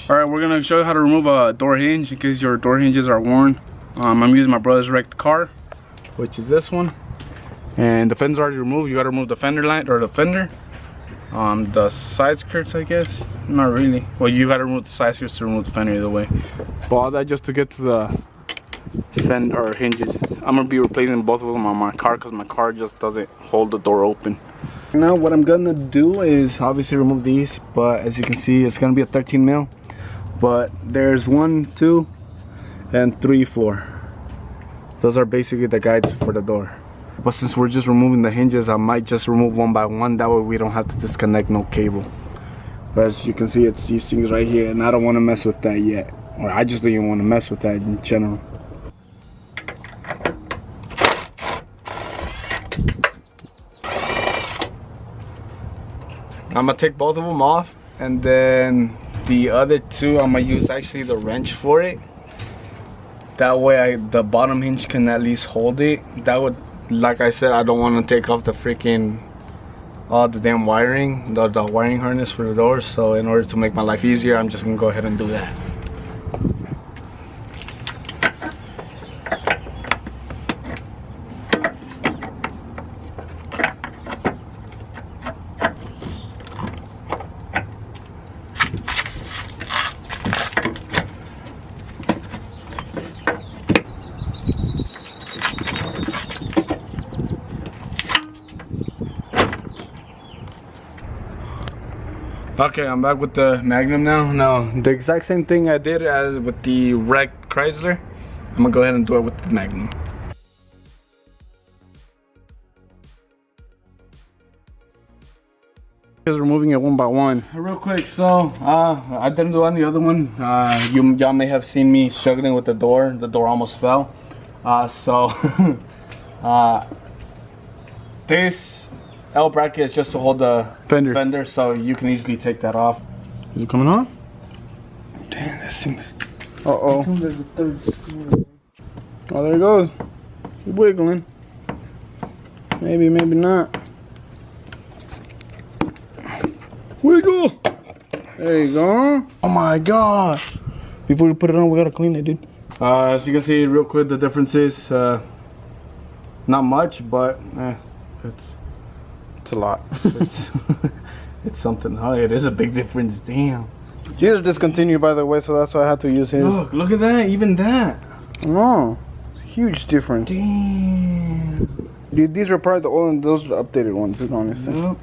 Alright, we're gonna show you how to remove a door hinge in case your door hinges are worn. I'm using my brother's wrecked car, which is this one. And the fender's already removed. You gotta remove the fender light or the fender. The side skirts, I guess. Not really. Well, you gotta remove the side skirts to remove the fender either way. So all that just to get to the fender or hinges. I'm gonna be replacing both of them on my car because my car just doesn't hold the door open. Now what I'm gonna do is obviously remove these, but as you can see, it's gonna be a 13 mil. But there's 1, 2, and 3, 4. Those are basically the guides for the door. But since we're just removing the hinges, I might just remove one by one. That way we don't have to disconnect no cable. But as you can see, it's these things right here, and I don't want to mess with that yet. Or I just don't even want to mess with that in general. I'm gonna take both of them off, and then the other two I'm gonna use actually the wrench for it. That way the bottom hinge can at least hold it. That would, like I said, I don't want to take off the freaking all the damn wiring, the wiring harness for the doors. So in order to make my life easier, I'm just gonna go ahead and do that. Okay, I'm back with the Magnum now. Now, the exact same thing I did as with the wrecked Chrysler, I'm gonna go ahead and do it with the Magnum. Just removing it one by one. Real quick, so I didn't do on the other one. Y'all may have seen me struggling with the door. The door almost fell. This L bracket is just to hold the fender, so you can easily take that off. Is it coming on? Damn, this thing's. Oh, there it goes. Keep wiggling. Maybe, maybe not. Wiggle! There you go. Oh my god! Before we put it on, we gotta clean it, dude. As you can see, real quick, the difference is not much, but it's a lot. It's something. Oh, it is a big difference. Damn. These are discontinued, by the way, so that's why I had to use his. Look at that. Even that. Oh, huge difference. Damn. Dude, these were probably the old, those are the updated ones, honestly. Yep.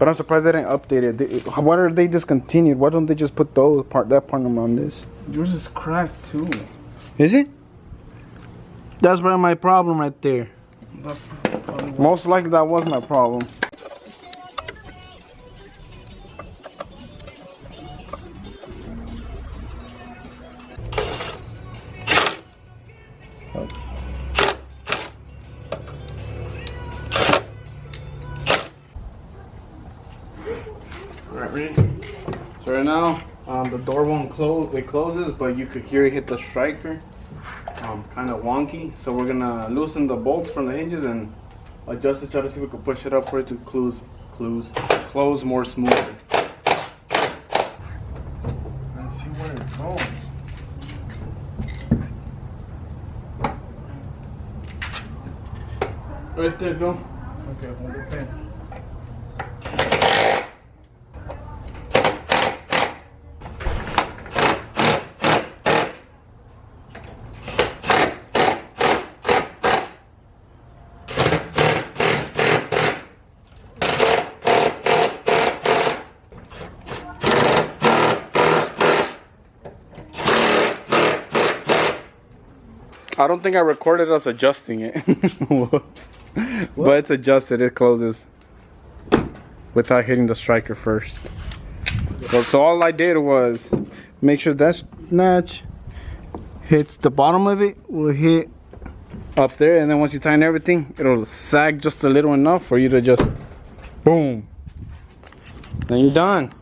But I'm surprised they didn't update it. Why are they discontinued? Why don't they just put that part number on this? Yours is cracked too. Is it? That's probably my problem right there. That's probably most likely that was my problem. Alright, ready? So right now, the door won't close. It closes, but you could hear it hit the striker. Kind of wonky. So we're gonna loosen the bolts from the hinges and adjust it. Try to see if we can push it up for it to close more smoothly. Let's see where it goes. Right there, go. Okay, hold it there. I don't think I recorded us adjusting it. Whoops. But it's adjusted, it closes without hitting the striker first. So all I did was make sure that notch hits the bottom of it, will hit up there, and then once you tighten everything, it'll sag just a little enough for you to just boom. Then you're done.